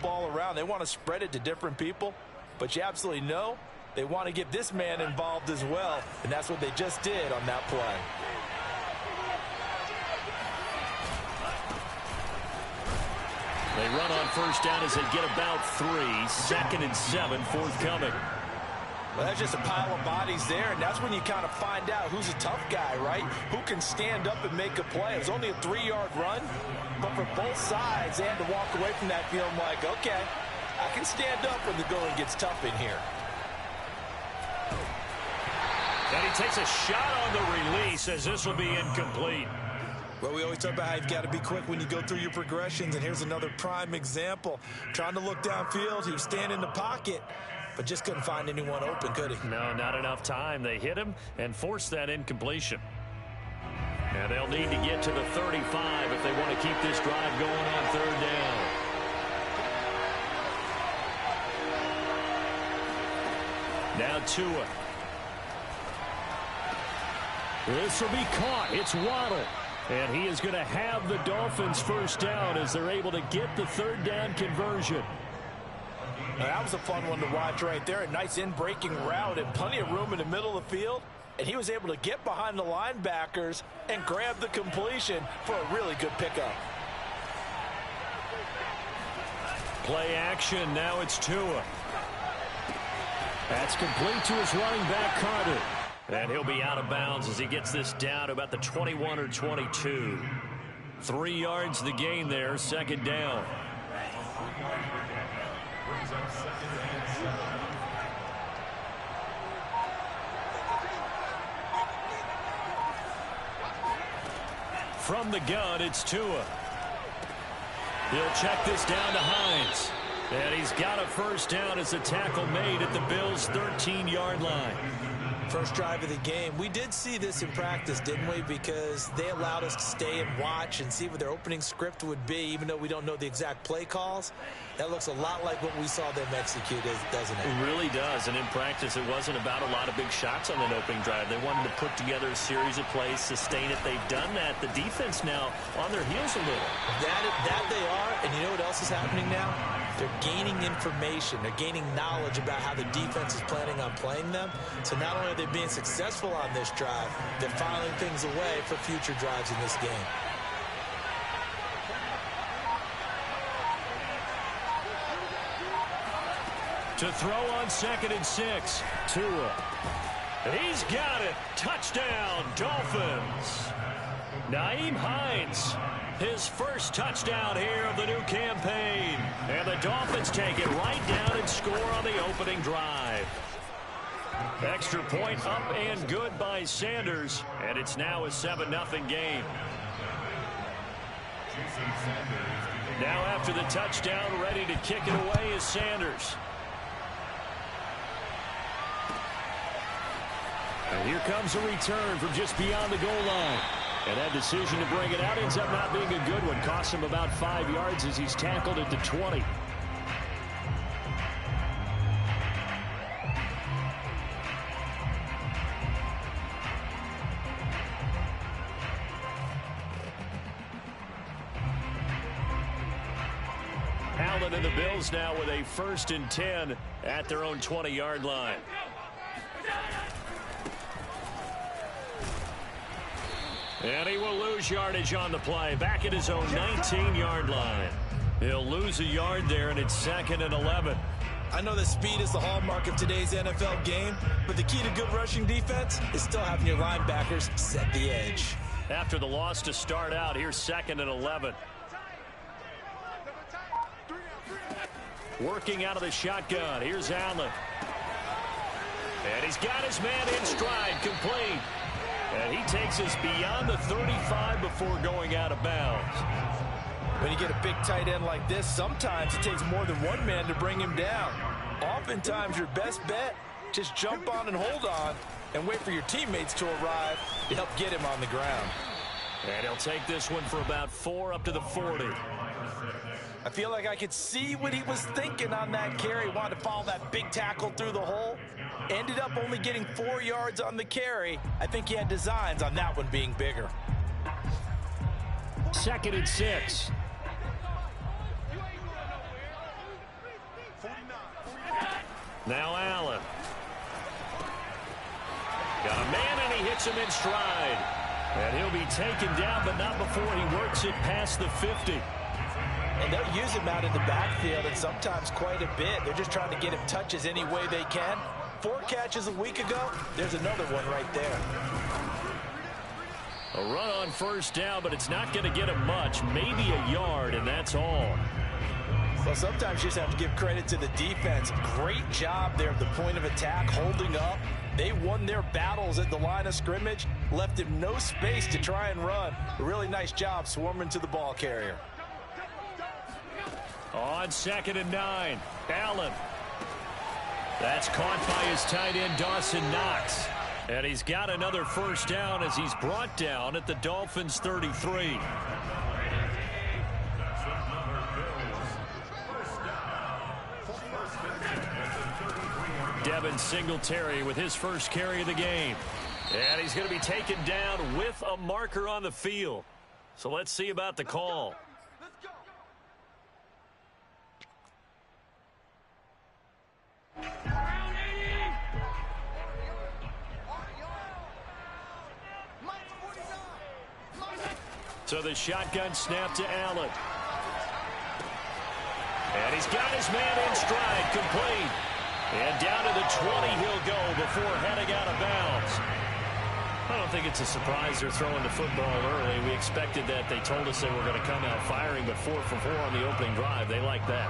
ball around. They want to spread it to different people, but you absolutely know they want to get this man involved as well, and that's what they just did on that play. They run on first down as they get about 3. 2nd and 7 forthcoming. Well, that's just a pile of bodies there, and that's when you kind of find out who's a tough guy, right? Who can stand up and make a play. It was only a 3-yard run, but for both sides, they had to walk away from that feeling like, okay, I can stand up when the going gets tough in here. And he takes a shot on the release as this will be incomplete. Well, we always talk about how you've got to be quick when you go through your progressions, and here's another prime example. Trying to look downfield, he was standing in the pocket, but just couldn't find anyone open, could he? No, not enough time. They hit him and forced that incompletion. And they'll need to get to the 35 if they want to keep this drive going on 3rd down. Now Tua. This will be caught. It's Waddle. And he is going to have the Dolphins first down as they're able to get the 3rd down conversion. Now, that was a fun one to watch right there. A nice in-breaking route and plenty of room in the middle of the field. And he was able to get behind the linebackers and grab the completion for a really good pickup. Play action. Now it's Tua. That's complete to his running back, Carter. And he'll be out of bounds as he gets this down to about the 21 or 22. 3 yards the gain there, 2nd down. From the gun, it's Tua. He'll check this down to Hines. And he's got a first down as a tackle made at the Bills' 13-yard line. First drive of the game. We did see this in practice, didn't we? Because they allowed us to stay and watch and see what their opening script would be, even though we don't know the exact play calls. That looks a lot like what we saw them execute, doesn't it? It really does. And in practice, it wasn't about a lot of big shots on that opening drive. They wanted to put together a series of plays, sustain it. They've done that. The defense now on their heels a little. That they are. And you know what else is happening now? They're gaining information. They're gaining knowledge about how the defense is planning on playing them. So not only are they being successful on this drive, they're filing things away for future drives in this game. To throw on 2nd and 6. Tua. He's got it. Touchdown, Dolphins. Nyheim Hines. His first touchdown here of the new campaign. And the Dolphins take it right down and score on the opening drive. Extra point up and good by Sanders. And it's now a 7-0 game. Now after the touchdown, ready to kick it away is Sanders. And here comes a return from just beyond the goal line. And that decision to bring it out ends up not being a good one. Costs him about 5 yards as he's tackled at the 20. Allen and the Bills now with a 1st and 10 at their own 20-yard line. And he will lose yardage on the play. Back at his own 19-yard line. He'll lose a yard there, and it's 2nd and 11. I know that speed is the hallmark of today's NFL game, but the key to good rushing defense is still having your linebackers set the edge. After the loss to start out, here's 2nd and 11. Working out of the shotgun. Here's Allen. And he's got his man in stride, complete. And he takes us beyond the 35 before going out of bounds. When you get a big tight end like this, sometimes it takes more than one man to bring him down. Oftentimes, your best bet, just jump on and hold on and wait for your teammates to arrive to help get him on the ground. And he'll take this one for about 4 up to the 40. I feel like I could see what he was thinking on that carry. Wanted to follow that big tackle through the hole. Ended up only getting 4 yards on the carry. I think he had designs on that one being bigger. 2nd and 6. Now Allen. Got a man, and he hits him in stride. And he'll be taken down, but not before he works it past the 50. And they'll use him out in the backfield, and sometimes quite a bit. They're just trying to get him touches any way they can. 4 catches a week ago. There's another one right there. A run on first down, but it's not going to get him much. Maybe a yard, and that's all. Well, sometimes you just have to give credit to the defense. Great job there at the point of attack, holding up. They won their battles at the line of scrimmage, left him no space to try and run. A really nice job swarming to the ball carrier. On 2nd and 9, Allen. That's caught by his tight end, Dawson Knox. And he's got another first down as he's brought down at the Dolphins' 33. Devin Singletary with his first carry of the game. And he's going to be taken down with a marker on the field. So let's see about the call. So the shotgun snap to Allen. And he's got his man in stride, complete. And down to the 20 he'll go before heading out of bounds. I don't think it's a surprise they're throwing the football early. We expected that. They told us they were going to come out firing, but 4 for 4 on the opening drive. They like that.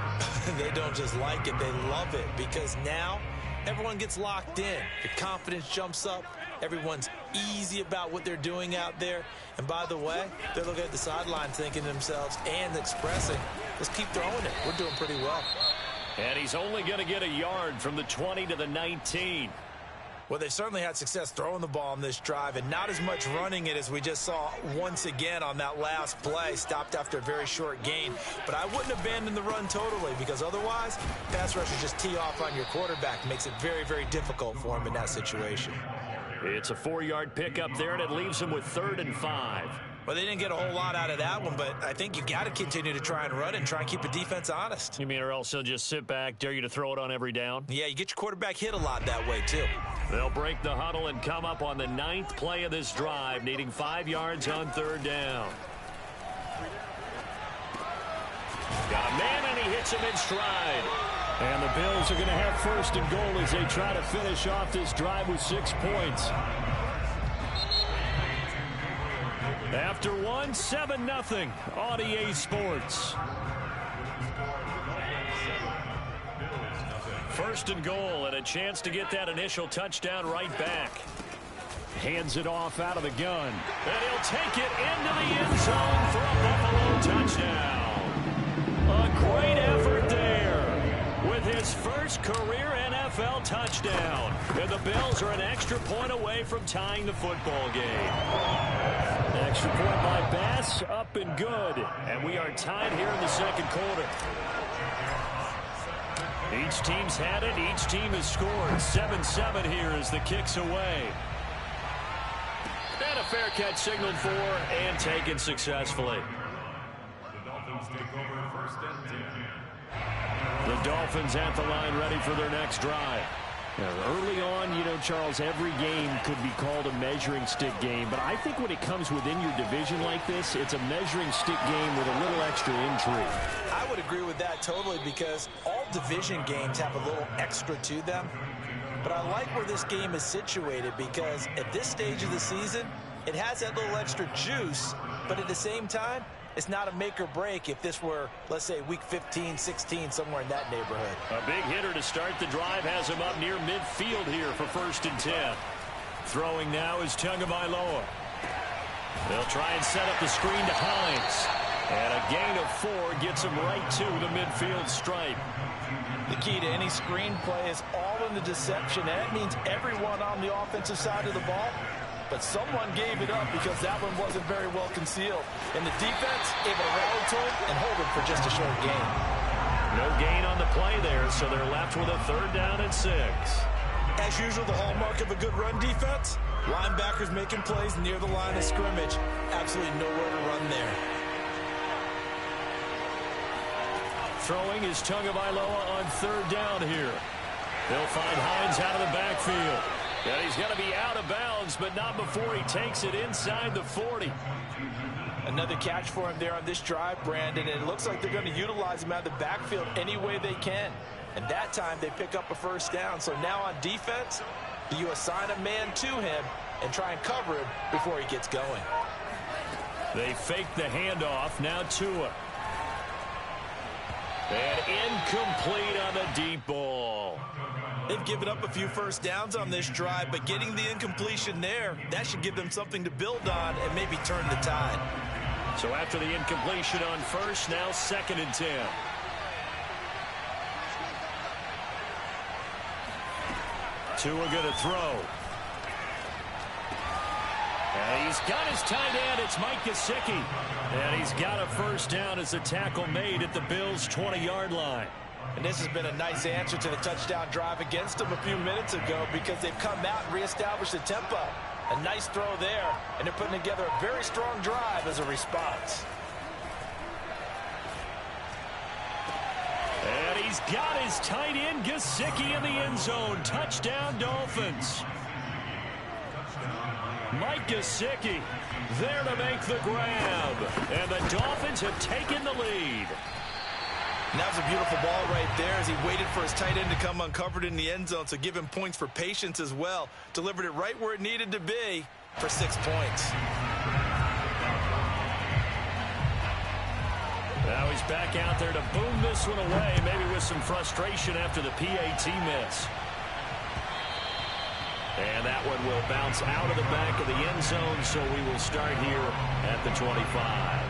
They don't just like it, they love it, because now everyone gets locked in. The confidence jumps up. Everyone's easy about what they're doing out there. And by the way, they're looking at the sideline thinking to themselves and expressing, let's keep throwing it. We're doing pretty well. And he's only going to get a yard from the 20 to the 19. Well, they've certainly had success throwing the ball on this drive, and not as much running it as we just saw once again on that last play, stopped after a very short gain. But I wouldn't abandon the run totally, because otherwise, pass rushers just tee off on your quarterback. Makes it very, very difficult for him in that situation. It's a 4-yard pickup there, and it leaves him with 3rd and 5. Well, they didn't get a whole lot out of that one, but I think you got to continue to try and run and try and keep the defense honest. You mean or else he'll just sit back, dare you to throw it on every down? Yeah, you get your quarterback hit a lot that way, too. They'll break the huddle and come up on the 9th play of this drive, needing 5 yards on 3rd down. Got a man, and he hits him in stride. And the Bills are going to have 1st and goal as they try to finish off this drive with 6 points. After 7-0 on EA Sports. 1st and goal, and a chance to get that initial touchdown right back. Hands it off out of the gun. And he'll take it into the end zone for a Buffalo touchdown. A great effort there with his first career NFL touchdown. And the Bills are an extra point away from tying the football game. Extra point by Bass, up and good. And we are tied here in the 2nd quarter. Each team's had it. Each team has scored. 7-7 here as the kick's away. And a fair catch signaled for and taken successfully. The Dolphins take over 1st and 10. The Dolphins at the line ready for their next drive. Now, early on, you know, Charles, every game could be called a measuring stick game. But I think when it comes within your division like this, it's a measuring stick game with a little extra intrigue. I would agree with that totally, because all division games have a little extra to them. But I like where this game is situated, because at this stage of the season, it has that little extra juice. But at the same time, it's not a make or break if this were, let's say, week 15, 16, somewhere in that neighborhood. A big hitter to start the drive has him up near midfield here for 1st and 10. Throwing now is Tagovailoa. They'll try and set up the screen to Hines. And a gain of 4 gets him right to the midfield stripe. The key to any screen play is all in the deception. And that means everyone on the offensive side of the ball. But someone gave it up because that one wasn't very well concealed. And the defense able to rally to it and hold it for just a short gain. No gain on the play there, so they're left with a 3rd down and 6. As usual, the hallmark of a good run defense, linebackers making plays near the line of scrimmage. Absolutely nowhere to run there. Throwing is Tagovailoa on third down here. They'll find Hines out of the backfield. And he's going to be out of bounds, but not before he takes it inside the 40. Another catch for him there on this drive, Brandon, and it looks like they're going to utilize him out of the backfield any way they can. And that time they pick up a first down. So now on defense, do you assign a man to him and try and cover him before he gets going? They fake the handoff. Now Tua. And incomplete on the deep ball. They've given up a few first downs on this drive, but getting the incompletion there, that should give them something to build on and maybe turn the tide. So after the incompletion on first, now 2nd and 10. Tua going to throw. And he's got his tight end. It's Mike Gesicki. And he's got a first down as a tackle made at the Bills' 20-yard line. And this has been a nice answer to the touchdown drive against them a few minutes ago because they've come out and reestablished the tempo. A nice throw there, and they're putting together a very strong drive as a response. And he's got his tight end, Gesicki, in the end zone. Touchdown, Dolphins. Mike Gesicki there to make the grab. And the Dolphins have taken the lead. And that was a beautiful ball right there as he waited for his tight end to come uncovered in the end zone. So give him points for patience as well. Delivered it right where it needed to be for 6 points. Now he's back out there to boom this one away, maybe with some frustration after the PAT miss. And that one will bounce out of the back of the end zone, so we will start here at the 25.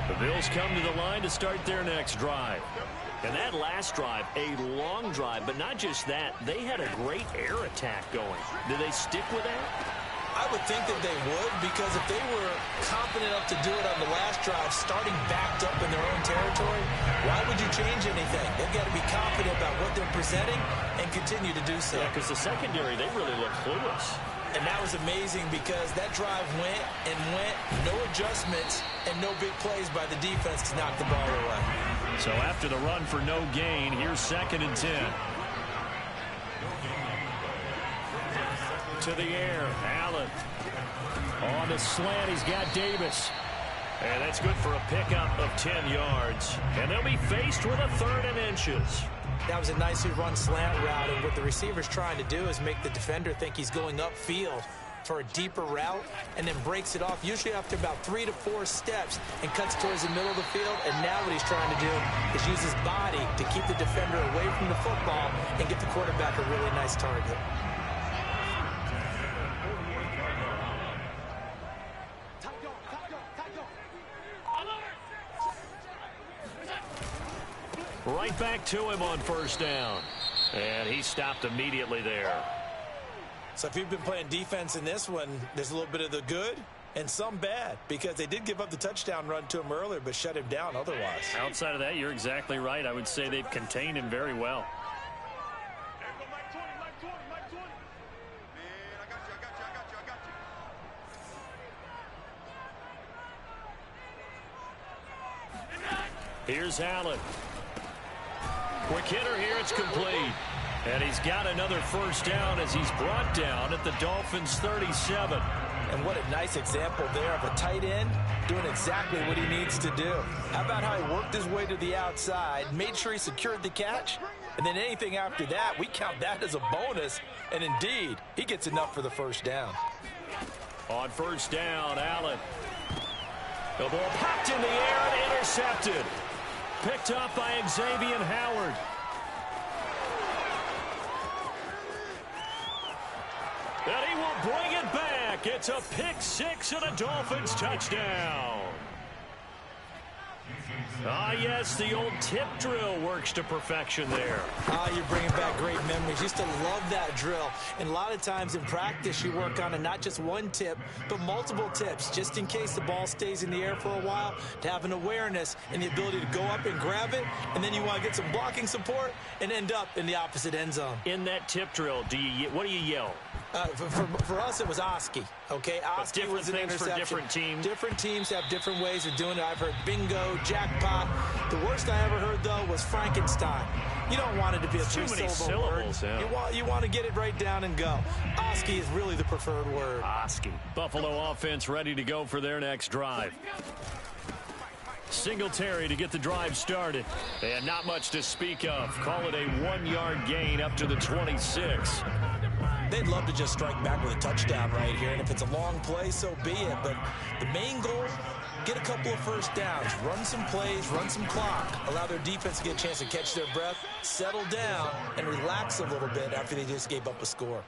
The Bills come to the line to start their next drive. And that last drive, a long drive, but not just that, they had a great air attack going. Did they stick with that? I would think that they would, because if they were confident enough to do it on the last drive, starting backed up in their own territory, why would you change anything? They've got to be confident about what they're presenting and continue to do so. Yeah, because the secondary, they really look clueless. And that was amazing because that drive went and went, no adjustments and no big plays by the defense to knock the ball away. So after the run for no gain, here's 2nd and 10. To the air, Allen. On the slant, he's got Davis. And that's good for a pickup of 10 yards. And they'll be faced with a 3rd and inches. That was a nicely run slant route, and what the receiver's trying to do is make the defender think he's going upfield for a deeper route and then breaks it off, usually after about 3 to 4 steps, and cuts towards the middle of the field. And now what he's trying to do is use his body to keep the defender away from the football and get the quarterback a really nice target. Right back to him on first down. And he stopped immediately there. So if you've been playing defense in this one, there's a little bit of the good and some bad, because they did give up the touchdown run to him earlier but shut him down otherwise. Outside of that, you're exactly right. I would say they've contained him very well. Here's Allen. Quick hitter here, it's complete. And he's got another first down as he's brought down at the Dolphins' 37. And what a nice example there of a tight end doing exactly what he needs to do. How about how he worked his way to the outside, made sure he secured the catch, and then anything after that, we count that as a bonus. And indeed, he gets enough for the first down. On first down, Allen. The ball popped in the air and intercepted. Picked up by Xavier Howard. And he will bring it back. It's a pick six and a Dolphins touchdown. Ah, yes, the old tip drill works to perfection there. Ah, you're bringing back great memories. Used to love that drill. And a lot of times in practice, you work on it, not just one tip, but multiple tips, just in case the ball stays in the air for a while, to have an awareness and the ability to go up and grab it, and then you want to get some blocking support and end up in the opposite end zone. In that tip drill, what do you yell? For us, it was Oski. Okay, Oski was an interception. For different teams. Different teams have different ways of doing it. I've heard bingo, jackpot. The worst I ever heard, though, was Frankenstein. You don't want it to be a three-syllable word. Yeah. You want to get it right down and go. Oski is really the preferred word. Oski. Buffalo offense ready to go for their next drive. Singletary to get the drive started. And not much to speak of. Call it a 1-yard gain up to the 26. They'd love to just strike back with a touchdown right here. And if it's a long play, so be it. But the main goal, get a couple of first downs. Run some plays, run some clock. Allow their defense to get a chance to catch their breath, settle down, and relax a little bit after they just gave up a score.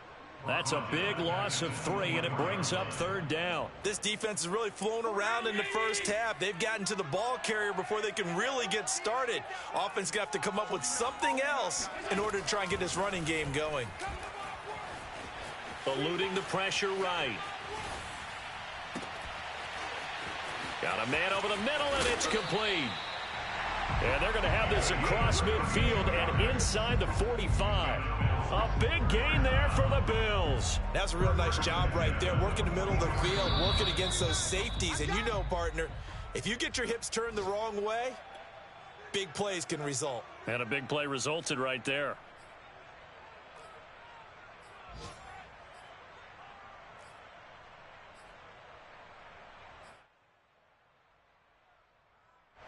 That's a big loss of 3, and it brings up 3rd down. This defense has really flown around in the first half. They've gotten to the ball carrier before they can really get started. Offense going to have to come up with something else in order to try and get this running game going. Eluding the pressure right. Got a man over the middle, and it's complete. And they're going to have this across midfield and inside the 45. A big gain there for the Bills. That's a real nice job right there, working the middle of the field, working against those safeties. And you know, partner, if you get your hips turned the wrong way, big plays can result. And a big play resulted right there.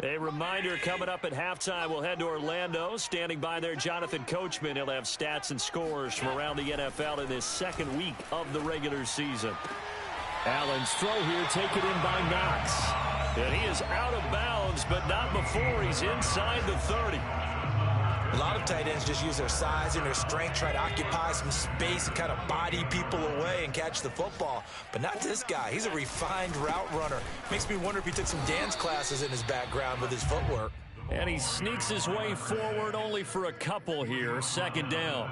A reminder coming up at halftime, we'll head to Orlando. Standing by there, Jonathan Coachman. He'll have stats and scores from around the NFL in this second week of the regular season. Allen's throw here taken in by Knox. And he is out of bounds, but not before he's inside the 30. A lot of tight ends just use their size and their strength, try to occupy some space and kind of body people away and catch the football. But not this guy. He's a refined route runner. Makes me wonder if he took some dance classes in his background with his footwork. And he sneaks his way forward only for a couple here. 2nd down.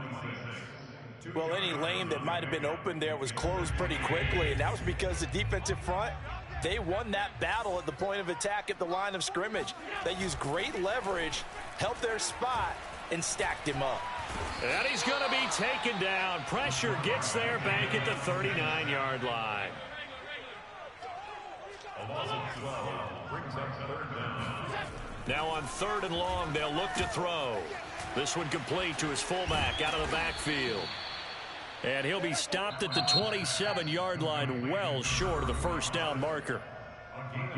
Well, any lane that might have been open there was closed pretty quickly, and that was because the defensive front, they won that battle at the point of attack at the line of scrimmage. They used great leverage, helped their spot, and stacked him up. And he's going to be taken down. Pressure gets there back at the 39-yard line. Now on 3rd and long, they'll look to throw. This one complete to his fullback out of the backfield. And he'll be stopped at the 27-yard line, well short of the 1st down marker.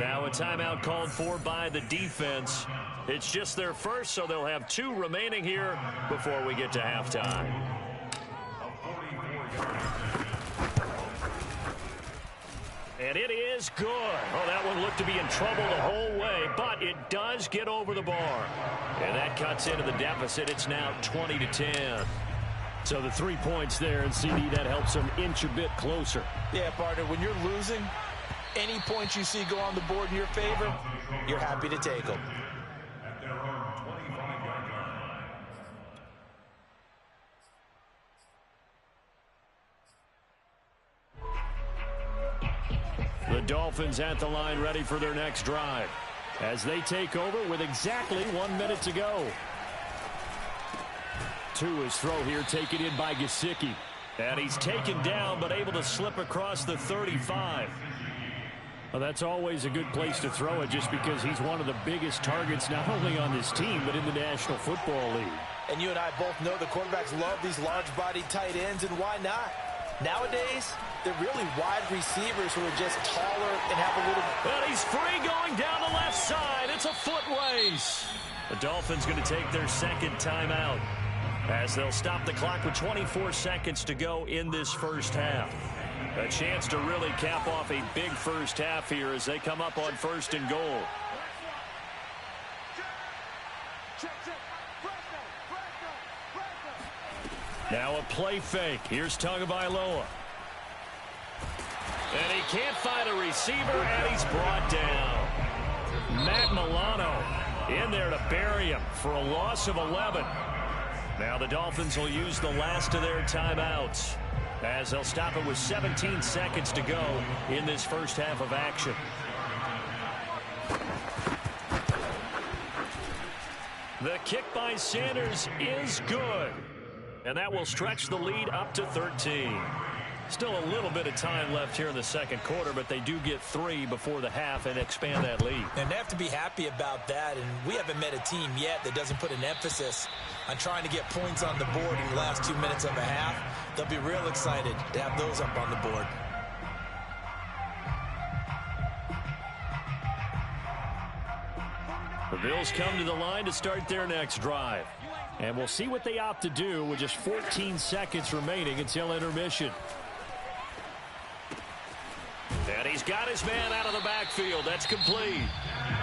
Now a timeout called for by the defense. It's just their first, so they'll have 2 remaining here before we get to halftime. And it is good. Oh, that one looked to be in trouble the whole way, but it does get over the bar. And that cuts into the deficit. It's now 20-10. So the 3 points there, and CD, that helps them inch a bit closer. Yeah, partner, when you're losing, any points you see go on the board in your favor, you're happy to take them. The Dolphins at the line ready for their next drive as they take over with exactly 1 minute to go. To his throw here, taken in by Gesicki. And he's taken down but able to slip across the 35. Well, that's always a good place to throw it just because he's one of the biggest targets not only on this team but in the National Football League. And you and I both know the quarterbacks love these large-bodied tight ends, and why not? Nowadays, they're really wide receivers who are just taller and have a little... And he's free going down the left side. It's a foot race. The Dolphins going to take their 2nd timeout as they'll stop the clock with 24 seconds to go in this first half. A chance to really cap off a big first half here as they come up on 1st and goal. Now a play fake. Here's Tagovailoa. And he can't find a receiver, and he's brought down. Matt Milano in there to bury him for a loss of 11. Now the Dolphins will use the last of their timeouts as they'll stop it with 17 seconds to go in this first half of action. The kick by Sanders is good. And that will stretch the lead up to 13. Still a little bit of time left here in the second quarter, but they do get 3 before the half and expand that lead. And they have to be happy about that, and we haven't met a team yet that doesn't put an emphasis on trying to get points on the board in the last 2 minutes of a half. They'll be real excited to have those up on the board. The Bills come to the line to start their next drive. And we'll see what they opt to do with just 14 seconds remaining until intermission. And he's got his man out of the backfield. That's complete.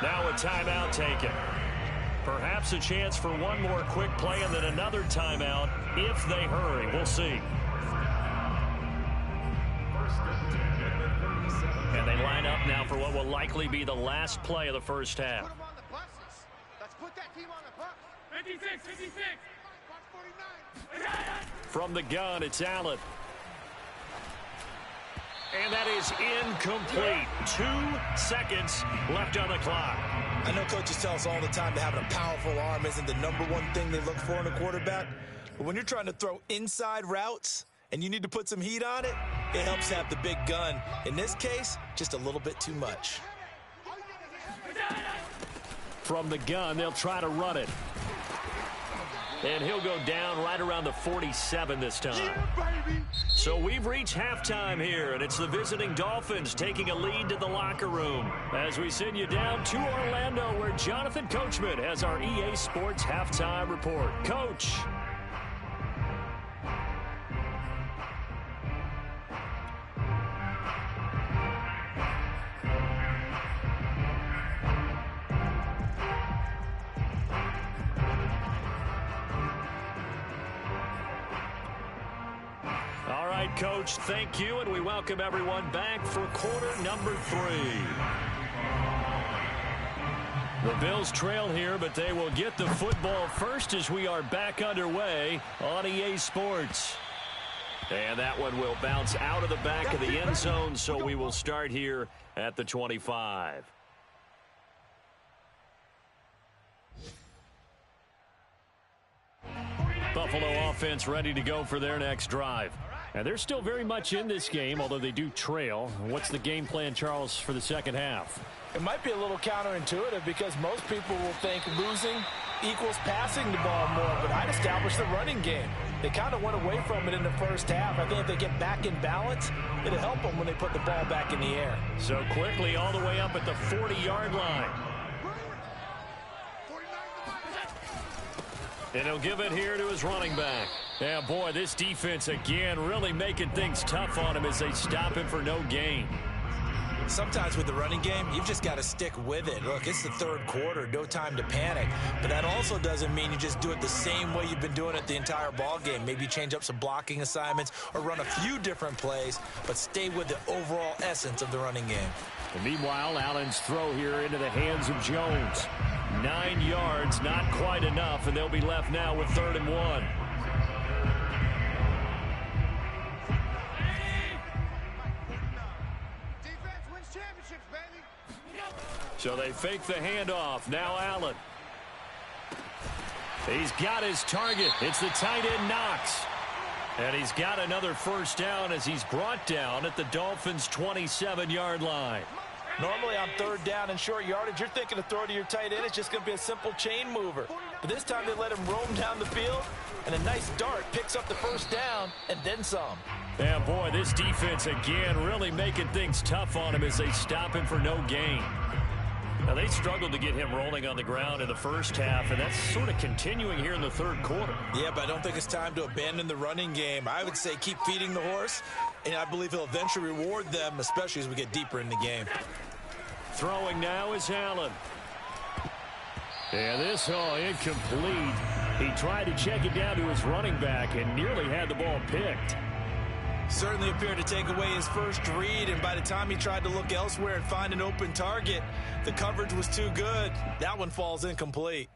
Now a timeout taken. Perhaps a chance for one more quick play and then another timeout if they hurry. We'll see. And they line up now for what will likely be the last play of the first half. Put them on the buses. Let's put that team on the bus. 56, 56. 49. From the gun, it's Allen. And that is incomplete. 2 seconds left on the clock. I know coaches tell us all the time that having a powerful arm isn't the #1 thing they look for in a quarterback. But when you're trying to throw inside routes and you need to put some heat on it, it helps to have the big gun. In this case, just a little bit too much. From the gun, they'll try to run it. And he'll go down right around the 47 this time. So we've reached halftime here, and it's the visiting Dolphins taking a lead to the locker room. As we send you down to Orlando, where Jonathan Coachman has our EA Sports halftime report. Coach. Coach, thank you, and we welcome everyone back for quarter number 3. The Bills trail here, but they will get the football first as we are back underway on EA Sports. And that one will bounce out of the back of the end zone, so we will start here at the 25. Buffalo offense ready to go for their next drive. And they're still very much in this game, although they do trail. What's the game plan, Charles, for the second half? It might be a little counterintuitive because most people will think losing equals passing the ball more, but I'd establish the running game. They kind of went away from it in the first half. I think if they get back in balance, it'll help them when they put the ball back in the air. So quickly all the way up at the 40-yard line. And he'll give it here to his running back. Yeah, boy, this defense again really making things tough on him as they stop him for no gain. Sometimes with the running game, you've just got to stick with it. Look, it's the third quarter, no time to panic. But that also doesn't mean you just do it the same way you've been doing it the entire ball game. Maybe change up some blocking assignments or run a few different plays, but stay with the overall essence of the running game. And meanwhile, Allen's throw here into the hands of Jones. 9 yards, not quite enough, and they'll be left now with 3rd and 1. So they fake the handoff. Now Allen. He's got his target. It's the tight end Knox. And he's got another first down as he's brought down at the Dolphins' 27-yard line. Normally on 3rd down and short yardage, you're thinking to throw to your tight end. It's just going to be a simple chain mover. But this time they let him roam down the field, and a nice dart picks up the first down and then some. Yeah, boy, this defense again really making things tough on him as they stop him for no gain. Now, they struggled to get him rolling on the ground in the first half, and that's sort of continuing here in the third quarter. Yeah, but I don't think it's time to abandon the running game. I would say keep feeding the horse, and I believe he'll eventually reward them, especially as we get deeper in the game. Throwing now is Allen. And this, incomplete. He tried to check it down to his running back and nearly had the ball picked. Certainly appeared to take away his first read, and by the time he tried to look elsewhere and find an open target, the coverage was too good. That one falls incomplete.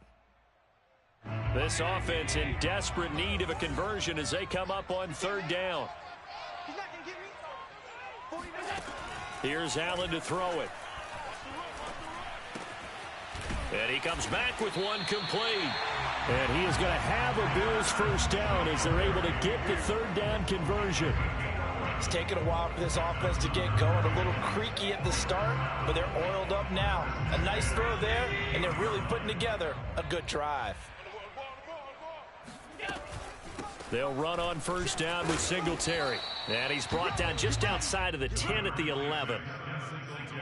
This offense in desperate need of a conversion as they come up on 3rd down. Here's Allen to throw it. And he comes back with one complete. And he is going to have a Bills first down as they're able to get the 3rd down conversion. It's taken a while for this offense to get going. A little creaky at the start, but they're oiled up now. A nice throw there, and they're really putting together a good drive. They'll run on first down with Singletary. And he's brought down just outside of the 10 at the 11.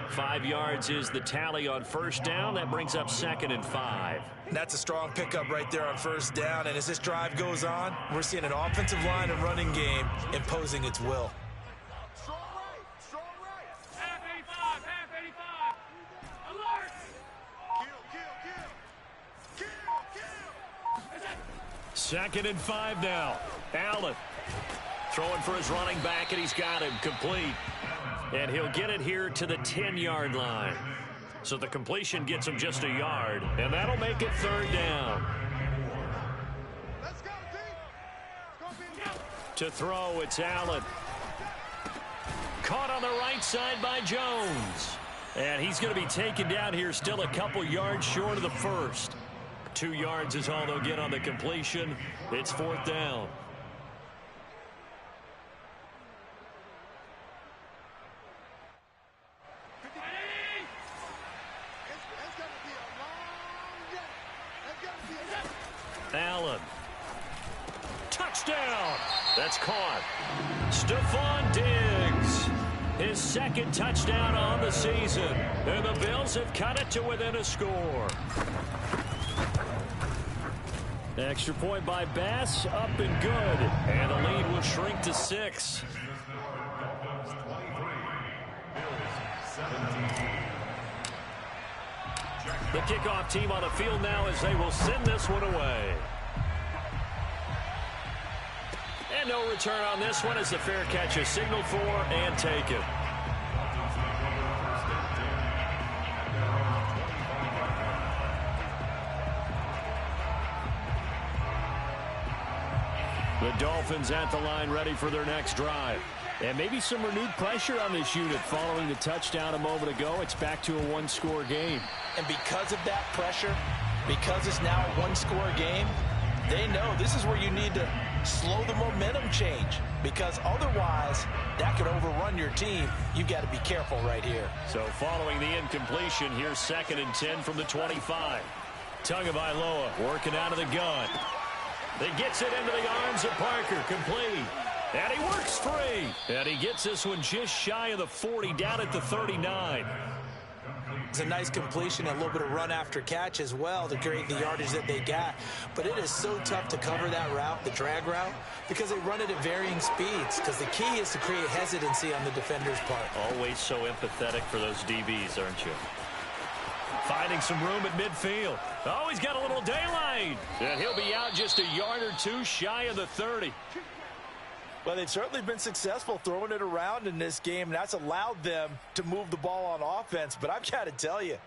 5 yards is the tally on first down. That brings up 2nd and 5. That's a strong pickup right there on first down. And as this drive goes on, we're seeing an offensive line and running game imposing its will. Strong right, strong right. Half 85, half 85. Alert! Kill, kill, kill. Kill, kill. 2nd and 5 now. Allen throwing for his running back, and he's got him complete. And he'll get it here to the 10-yard line. So the completion gets him just a yard, and that'll make it 3rd down. Let's go, team. To throw, it's Allen. Caught on the right side by Jones. And he's going to be taken down here, still a couple yards short of the first. 2 yards is all they'll get on the completion. It's 4th down. Allen. Touchdown. That's caught. Stephon Diggs. His 2nd touchdown on the season. And the Bills have cut it to within a score. Extra point by Bass. Up and good. And the lead will shrink to 6. The kickoff team on the field now as they will send this one away. And no return on this one as the fair catch is signaled for and taken. The Dolphins at the line ready for their next drive. And maybe some renewed pressure on this unit following the touchdown a moment ago. It's back to a one-score game. And because of that pressure, because it's now a one-score game, they know this is where you need to slow the momentum change, because otherwise that could overrun your team. You've got to be careful right here. So following the incompletion, here's 2nd and 10 from the 25. Tagovailoa working out of the gun. He gets it into the arms of Parker, complete. And he works free. And he gets this one just shy of the 40, down at the 39. It's a nice completion, a little bit of run after catch as well to create the yardage that they got. But it is so tough to cover that route, the drag route, because they run it at varying speeds. Because the key is to create hesitancy on the defender's part. Always so empathetic for those DBs, aren't you? Finding some room at midfield. Oh, he's got a little daylight. And he'll be out just a yard or two shy of the 30. Well, they've certainly been successful throwing it around in this game. That's allowed them to move the ball on offense. But I've got to tell you,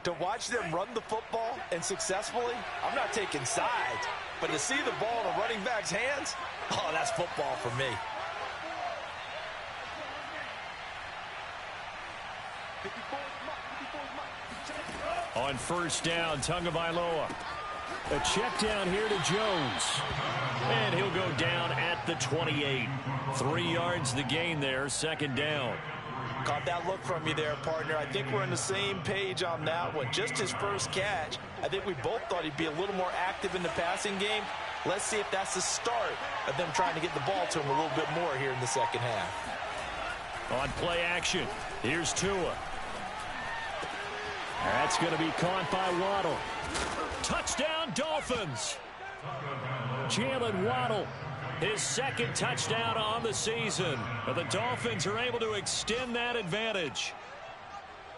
to watch them run the football and successfully, I'm not taking sides. But to see the ball in a running back's hands, oh, that's football for me. On first down, Tagovailoa. A check down here to Jones. And he'll go down at the 28. 3 yards the gain there, 2nd down. Caught that look from you there, partner. I think we're on the same page on that one. Just his first catch. I think we both thought he'd be a little more active in the passing game. Let's see if that's the start of them trying to get the ball to him a little bit more here in the second half. On play action, here's Tua. That's going to be caught by Waddle. Touchdown, Dolphins. Jalen Waddle, his 2nd touchdown on the season. But the Dolphins are able to extend that advantage.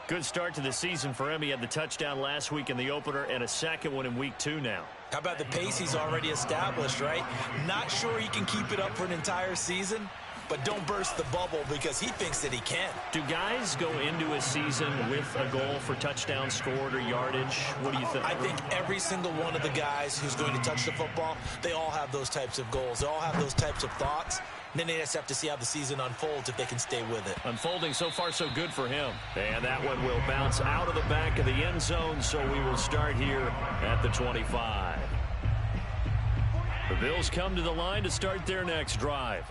Good start to the season for him. He had the touchdown last week in the opener and a 2nd one in week 2 now. How about the pace he's already established, right? Not sure he can keep it up for an entire season, but don't burst the bubble because he thinks that he can. Do guys go into a season with a goal for touchdown scored or yardage? What do you think? I think every single one of the guys who's going to touch the football, they all have those types of goals. They all have those types of thoughts. And then they just have to see how the season unfolds if they can stay with it. Unfolding so far so good for him. And that one will bounce out of the back of the end zone, so we will start here at the 25. The Bills come to the line to start their next drive.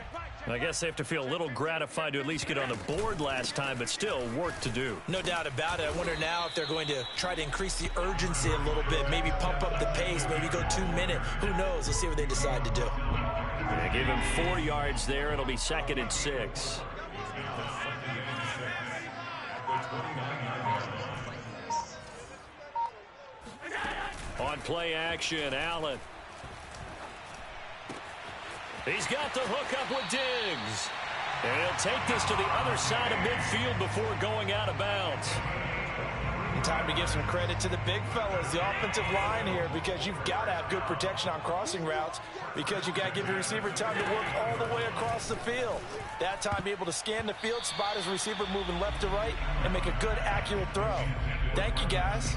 I guess they have to feel a little gratified to at least get on the board last time, but still work to do. No doubt about it. I wonder now if they're going to try to increase the urgency a little bit, maybe pump up the pace, maybe go 2 minute. Who knows? Let's see what they decide to do. Yeah, give him 4 yards there. It'll be 2nd and 6. On play action, Allen. He's got the hook up with Diggs. And he'll take this to the other side of midfield before going out of bounds. And time to give some credit to the big fellas, the offensive line here, because you've got to have good protection on crossing routes, because you've got to give your receiver time to work all the way across the field. That time, be able to scan the field, spot his receiver moving left to right, and make a good, accurate throw. Thank you, guys.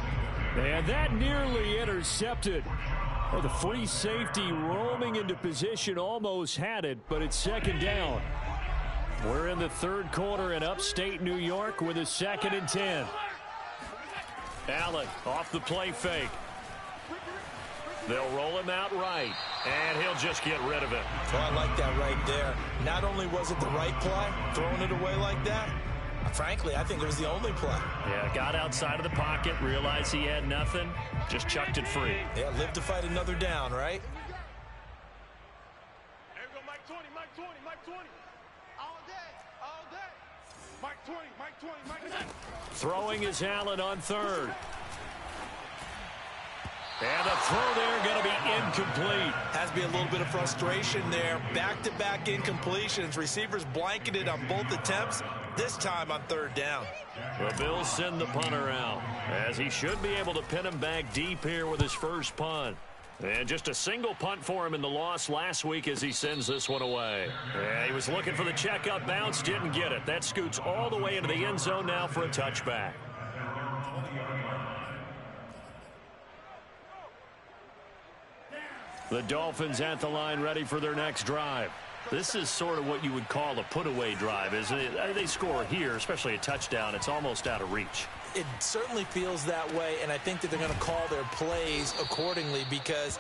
And that nearly intercepted. Oh, the free safety roaming into position almost had it, but it's 2nd down. We're in the 3rd quarter in upstate New York with a 2nd and 10. Allen off the play fake. They'll roll him out right, and he'll just get rid of it. Oh, I like that right there. Not only was it the right play, throwing it away like that, frankly, I think it was the only play. Yeah, got outside of the pocket, realized he had nothing, just chucked it free. Yeah, live to fight another down, right? There we go, Mike 20, Mike 20, Mike 20. All day, all day. Mike 20, Mike 20, Mike 20. Throwing is Allen on 3rd. And the throw there going to be incomplete. Has to be a little bit of frustration there. Back-to-back incompletions. Receivers blanketed on both attempts, this time on 3rd down. The Bills send the punter out, as he should be able to pin him back deep here with his first punt. And just a single punt for him in the loss last week as he sends this one away. Yeah, he was looking for the checkup bounce, didn't get it. That scoots all the way into the end zone now for a touchback. The Dolphins at the line ready for their next drive. This is sort of what you would call a put-away drive, isn't it? They score here, especially a touchdown. It's almost out of reach. It certainly feels that way, and I think that they're going to call their plays accordingly, because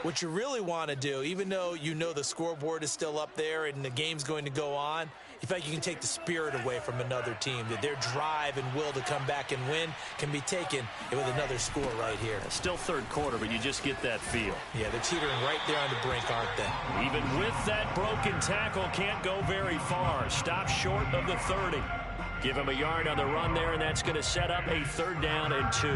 what you really want to do, even though you know the scoreboard is still up there and the game's going to go on, you feel like you can take the spirit away from another team, that their drive and will to come back and win can be taken with another score right here. Still 3rd quarter, but you just get that feel. Yeah, they're teetering right there on the brink, aren't they? Even with that broken tackle, can't go very far. Stop short of the 30. Give him a yard on the run there, and that's going to set up a 3rd down and 2.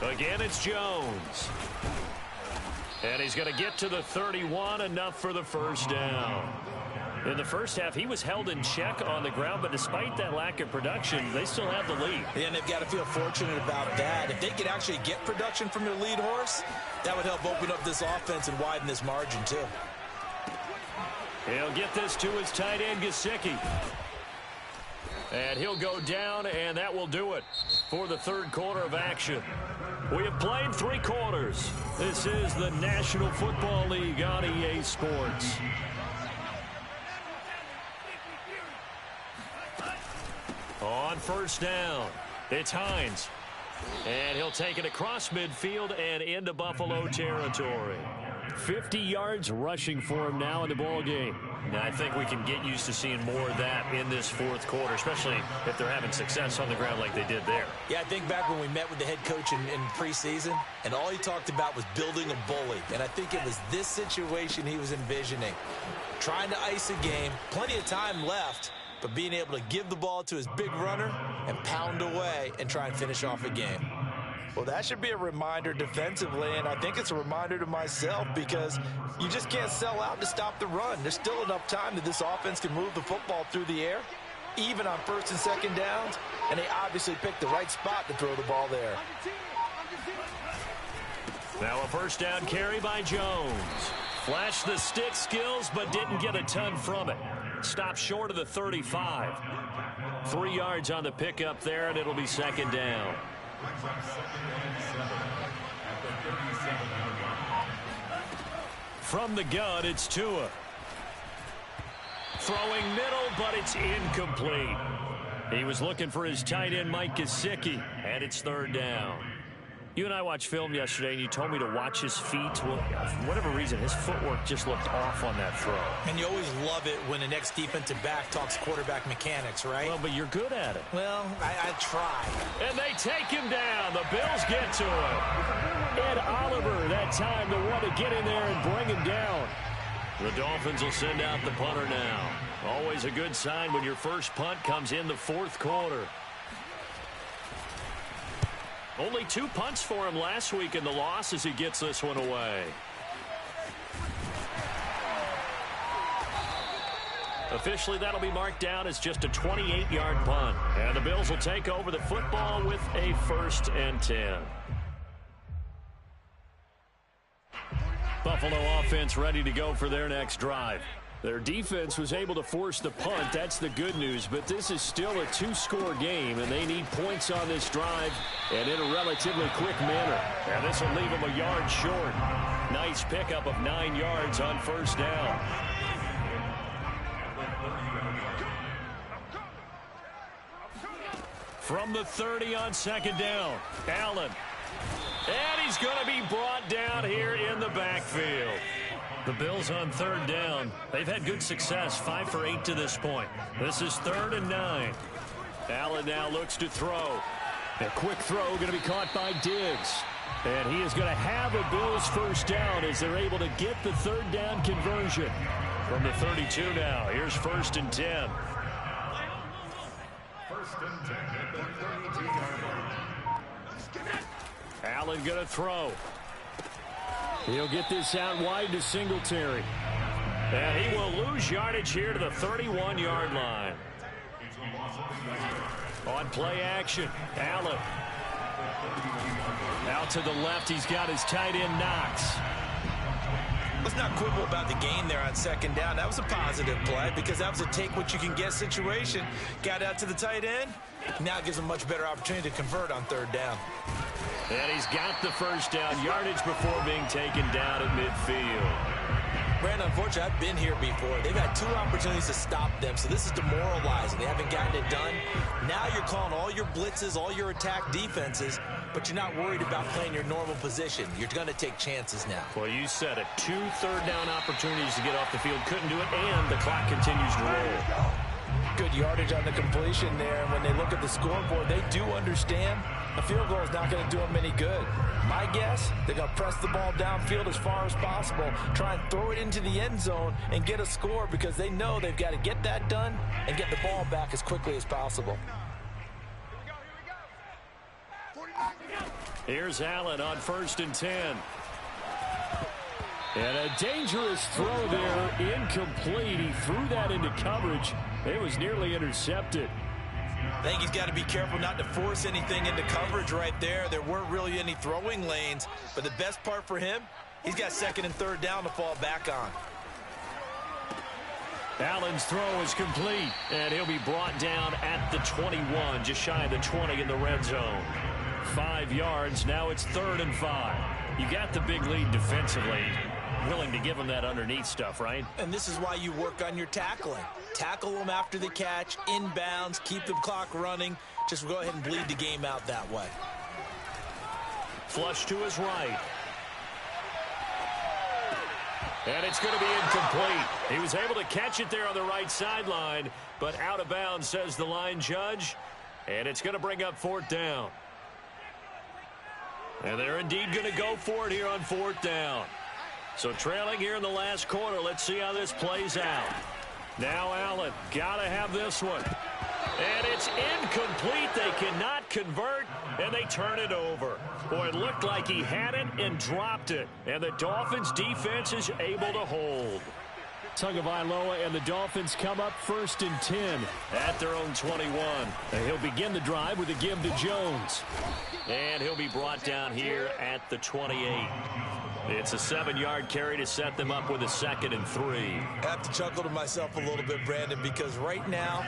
Again, it's Jones. And he's going to get to the 31, enough for the 1st down. In the first half, he was held in check on the ground, but despite that lack of production, they still have the lead. And they've got to feel fortunate about that. If they could actually get production from their lead horse, that would help open up this offense and widen this margin, too. He'll get this to his tight end, Gesicki. And he'll go down, and that will do it for the 3rd quarter of action. We have played 3 quarters. This is the National Football League on EA Sports. On 1st down, it's Hines. And he'll take it across midfield and into Buffalo territory. 50 yards rushing for him now in the ball game. Now, I think we can get used to seeing more of that in this 4th quarter, especially if they're having success on the ground like they did there. Yeah, I think back when we met with the head coach in preseason, and all he talked about was building a bully. And I think it was this situation he was envisioning. Trying to ice a game, plenty of time left, but being able to give the ball to his big runner and pound away and try and finish off a game. Well, that should be a reminder defensively, and I think it's a reminder to myself, because you just can't sell out to stop the run. There's still enough time that this offense can move the football through the air, even on 1st and 2nd downs, and they obviously picked the right spot to throw the ball there. Now a 1st down carry by Jones. Flashed the stick skills, but didn't get a ton from it. Stopped short of the 35. 3 yards on the pickup there, and it'll be 2nd down. From the gun, it's Tua. Throwing middle, but it's incomplete. He was looking for his tight end, Mike Gesicki, and it's third down. You and I watched film yesterday, and you told me to watch his feet. Well, for whatever reason, his footwork just looked off on that throw. And you always love it when the next defensive back talks quarterback mechanics, right? Well, but you're good at it. Well, I try. And they take him down. The Bills get to him. Ed Oliver, that time, the one to get in there and bring him down. The Dolphins will send out the punter now. Always a good sign when your first punt comes in the fourth quarter. Only 2 punts for him last week in the loss as he gets this one away. Officially, that'll be marked down as just a 28-yard punt. And the Bills will take over the football with a 1st and 10. Buffalo offense ready to go for their next drive. Their defense was able to force the punt. That's the good news. But this is still a 2-score game, and they need points on this drive and in a relatively quick manner. And this will leave them a yard short. Nice pickup of 9 yards on first down. From the 30 on second down, Allen. And he's going to be brought down here in the backfield. The Bills on third down. They've had good success, 5 for 8 to this point. This is 3rd and 9. Allen now looks to throw. A quick throw going to be caught by Diggs. And he is going to have a Bills first down as they're able to get the third down conversion. From the 32 now, here's 1st and 10. 1st and 10 at the 32-yard line. Allen going to throw. He'll get this out wide to Singletary. And he will lose yardage here to the 31-yard line. On play action, Allen. Out to the left, he's got his tight end, Knox. Let's not quibble about the gain there on second down. That was a positive play because that was a take-what-you-can-get situation. Got out to the tight end. Now gives him a much better opportunity to convert on third down. And he's got the first down, yardage before being taken down at midfield. Brandon, unfortunately, I've been here before. They've had 2 opportunities to stop them, so this is demoralizing. They haven't gotten it done. Now you're calling all your blitzes, all your attack defenses, but you're not worried about playing your normal position. You're going to take chances now. Well, you said it. 2 third-down opportunities to get off the field. Couldn't do it, and the clock continues to roll. Good yardage on the completion there. And when they look at the scoreboard, they do understand a field goal is not going to do them any good. My guess, they're going to press the ball downfield as far as possible, try and throw it into the end zone and get a score because they know they've got to get that done and get the ball back as quickly as possible. Here's Allen on 1st and 10. And a dangerous throw there, incomplete. He threw that into coverage. It was nearly intercepted. I think he's got to be careful not to force anything into coverage right there. There weren't really any throwing lanes, but the best part for him, he's got 2nd and 3rd down to fall back on. Allen's throw is complete, and he'll be brought down at the 21, just shy of the 20 in the red zone. 5 yards, now it's 3rd and 5. You got the big lead defensively. Willing to give them that underneath stuff, right? And this is why you work on your tackling. Tackle them after the catch, inbounds, keep the clock running. Just go ahead and bleed the game out that way. Flush to his right. And it's going to be incomplete. He was able to catch it there on the right sideline, but out of bounds, says the line judge. And it's going to bring up 4th down. And they're indeed going to go for it here on 4th down. So trailing here in the last quarter, let's see how this plays out. Now Allen, got to have this one. And it's incomplete. They cannot convert, and they turn it over. Boy, it looked like he had it and dropped it. And the Dolphins defense is able to hold. Tagovailoa and the Dolphins come up 1st and 10 at their own 21. And he'll begin the drive with a give to Jones. And he'll be brought down here at the 28. It's a 7-yard carry to set them up with a 2nd and 3. I have to chuckle to myself a little bit, Brandon, because right now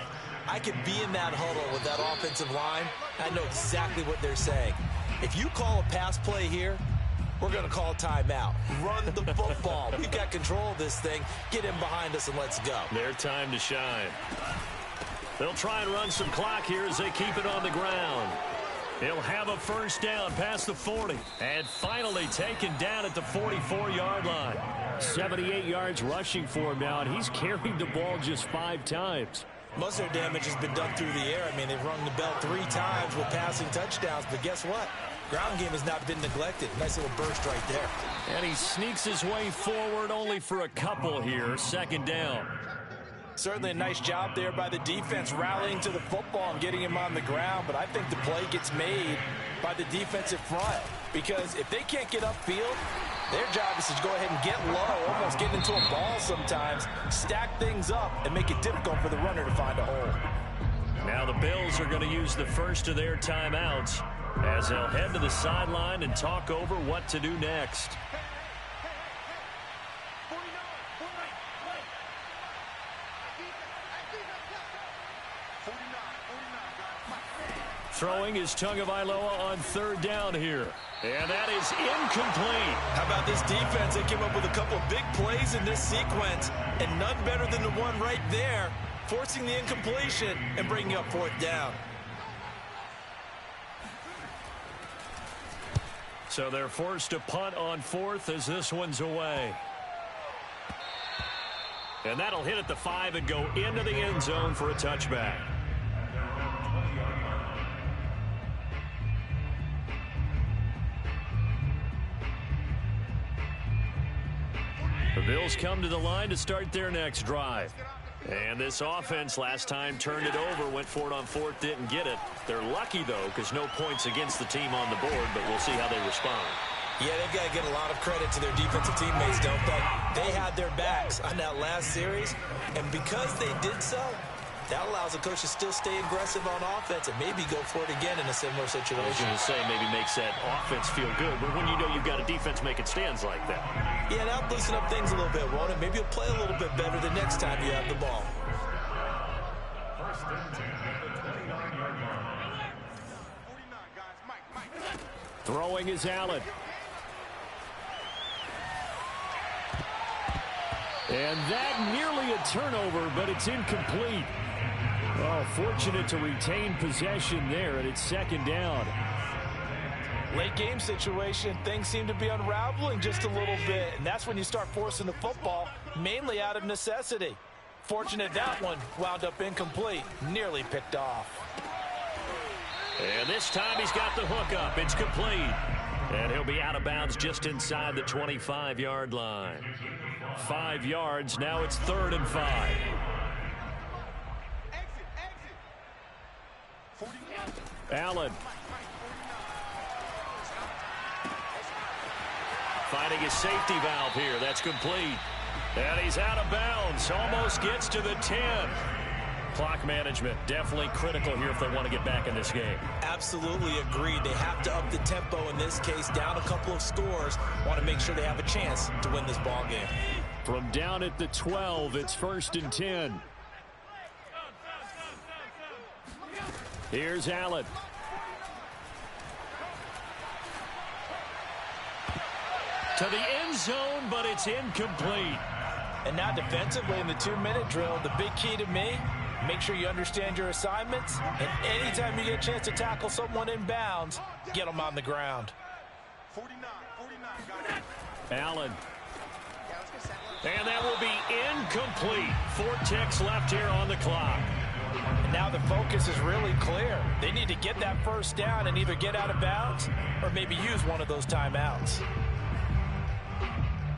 I could be in that huddle with that offensive line. I know exactly what they're saying. If you call a pass play here, we're going to call timeout. Run the football. We've got control of this thing. Get in behind us and let's go. Their time to shine. They'll try and run some clock here as they keep it on the ground. He'll have a first down past the 40. And finally taken down at the 44-yard line. 78 yards rushing for him now, and he's carried the ball just 5 times. Most of their damage has been done through the air. I mean, they've rung the bell 3 times with passing touchdowns, but guess what? Ground game has not been neglected. Nice little burst right there. And he sneaks his way forward only for a couple here. Second down. Certainly a nice job there by the defense rallying to the football and getting him on the ground, but I think the play gets made by the defensive front because if they can't get upfield, their job is to go ahead and get low, almost get into a ball sometimes, stack things up, and make it difficult for the runner to find a hole. Now the Bills are going to use the first of their timeouts as they'll head to the sideline and talk over what to do next. Throwing is Tagovailoa on third down here. And that is incomplete. How about this defense? They came up with a couple of big plays in this sequence, and none better than the one right there, forcing the incompletion and bringing up fourth down. So they're forced to punt on fourth as this one's away. And that'll hit at the 5 and go into the end zone for a touchback. The Bills come to the line to start their next drive. And this offense last time turned it over, went for it on fourth, didn't get it. They're lucky, though, because no points against the team on the board, but we'll see how they respond. Yeah, they've got to get a lot of credit to their defensive teammates, don't they? They had their backs on that last series, and because they did so, that allows the coach to still stay aggressive on offense and maybe go for it again in a similar situation. I was going to say maybe makes that offense feel good, but when you know you've got a defense making stands like that. Yeah, that'll loosen up things a little bit, won't it? Maybe you'll play a little bit better the next time you have the ball. First and 10 at the 29-yard line. Throwing is Allen. And that nearly a turnover, but it's incomplete. Oh, fortunate to retain possession there, and it's second down. Late game situation, things seem to be unraveling just a little bit, and that's when you start forcing the football, mainly out of necessity. Fortunate that one wound up incomplete, nearly picked off. And this time he's got the hook up. It's complete. And he'll be out of bounds just inside the 25-yard line. 5 yards, now it's 3rd and 5. Allen. Finding his safety valve here. That's complete. And he's out of bounds. Almost gets to the 10. Clock management definitely critical here if they want to get back in this game. Absolutely agreed. They have to up the tempo in this case, down a couple of scores. Want to make sure they have a chance to win this ball game. From down at the 12, it's 1st and 10. Here's Allen. To the end zone, but it's incomplete. And now defensively in the 2-minute drill, the big key to me, make sure you understand your assignments, and anytime you get a chance to tackle someone in bounds, get them on the ground. 49, got it. Allen. And that will be incomplete. 4 ticks left here on the clock. And now the focus is really clear. They need to get that first down and either get out of bounds or maybe use one of those timeouts.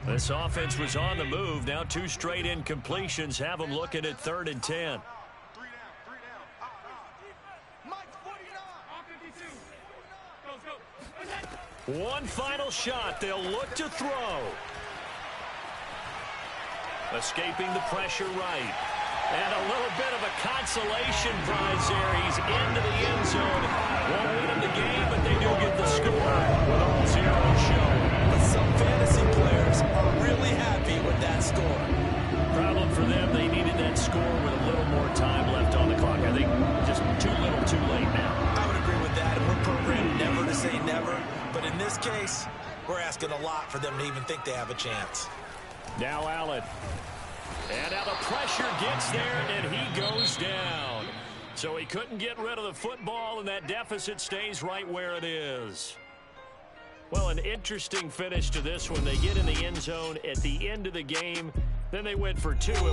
This offense was on the move. Now 2 straight incompletions have them looking at 3rd and 10. 3 down. Mike, 49. One final shot. They'll look to throw. Escaping the pressure right. And a little bit of a consolation prize there. He's into the end zone. Won't win him the game, but they do get the score with all 0 showing. But some fantasy players are really happy with that score. Problem for them, they needed that score with a little more time left on the clock. I think just too little too late now. I would agree with that, and we're programmed never to say never. But in this case, we're asking a lot for them to even think they have a chance. Now Allen. And now the pressure gets there, and he goes down. So he couldn't get rid of the football, and that deficit stays right where it is. Well, an interesting finish to this one. They get in the end zone at the end of the game. Then they went for two.